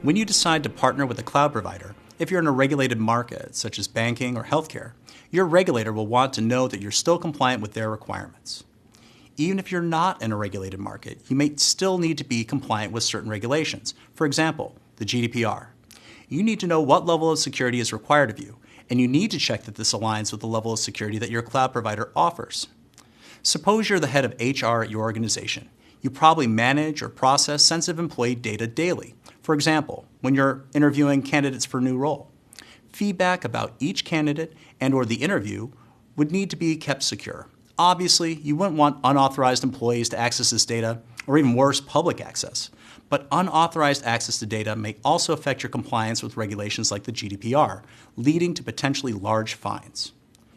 When you decide to partner with a cloud provider, if you're in a regulated market, such as banking or healthcare, your regulator will want to know that you're still compliant with their requirements. Even if you're not in a regulated market, you may still need to be compliant with certain regulations. For example, the GDPR. You need to know what level of security is required of you, and you need to check that this aligns with the level of security that your cloud provider offers. Suppose you're the head of HR at your organization. You probably manage or process sensitive employee data daily. For example, when you're interviewing candidates for a new role. Feedback about each candidate and/or the interview would need to be kept secure. Obviously, you wouldn't want unauthorized employees to access this data, or even worse, public access. But unauthorized access to data may also affect your compliance with regulations like the GDPR, leading to potentially large fines.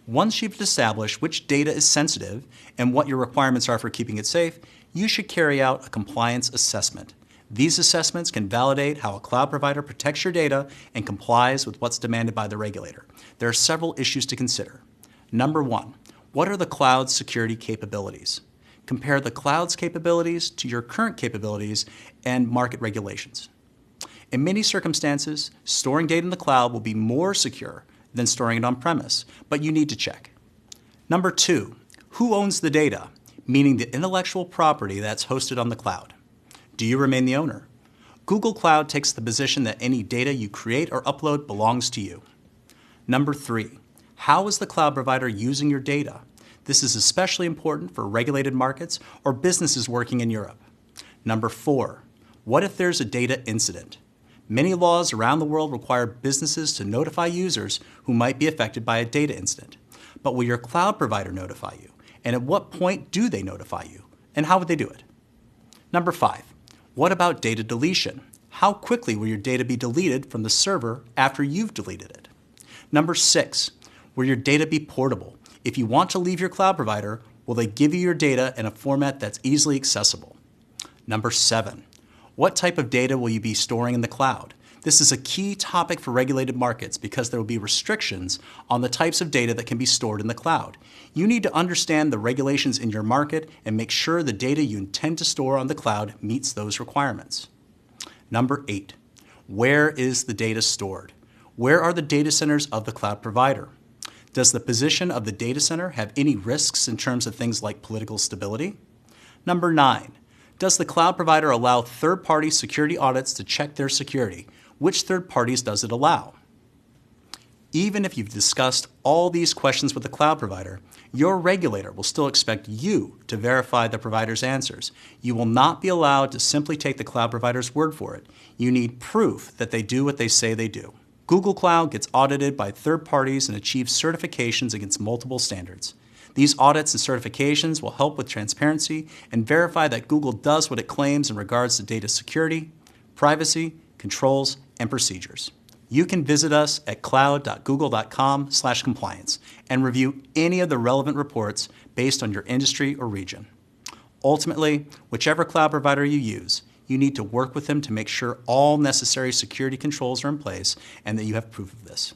Once you've established which data is sensitive and what your requirements are for keeping it safe, you should carry out a compliance assessment. These assessments can validate how a cloud provider protects your data and complies with what's demanded by the regulator. There are several issues to consider. Number one, what are the cloud's security capabilities? Compare the cloud's capabilities to your current capabilities and market regulations. In many circumstances, storing data in the cloud will be more secure than storing it on-premise, but you need to check. Number two, who owns the data, meaning the intellectual property that's hosted on the cloud? Do you remain the owner? Google Cloud takes the position that any data you create or upload belongs to you. Number three, how is the cloud provider using your data? This is especially important for regulated markets or businesses working in Europe. Number four, what if there's a data incident? Many laws around the world require businesses to notify users who might be affected by a data incident. But will your cloud provider notify you? And at what point do they notify you? And how would they do it? Number five, what about data deletion? How quickly will your data be deleted from the server after you've deleted it? Number six, will your data be portable? If you want to leave your cloud provider, will they give you your data in a format that's easily accessible? Number seven, what type of data will you be storing in the cloud? This is a key topic for regulated markets because there will be restrictions on the types of data that can be stored in the cloud. You need to understand the regulations in your market and make sure the data you intend to store on the cloud meets those requirements. Number eight, where is the data stored? Where are the data centers of the cloud provider? Does the position of the data center have any risks in terms of things like political stability? Number nine, does the cloud provider allow third-party security audits to check their security? Which third parties does it allow? Even if you've discussed all these questions with the cloud provider, your regulator will still expect you to verify the provider's answers. You will not be allowed to simply take the cloud provider's word for it. You need proof that they do what they say they do. Google Cloud gets audited by third parties and achieves certifications against multiple standards. These audits and certifications will help with transparency and verify that Google does what it claims in regards to data security, privacy, controls, and procedures. You can visit us at cloud.google.com/compliance and review any of the relevant reports based on your industry or region. Ultimately, whichever cloud provider you use, you need to work with them to make sure all necessary security controls are in place and that you have proof of this.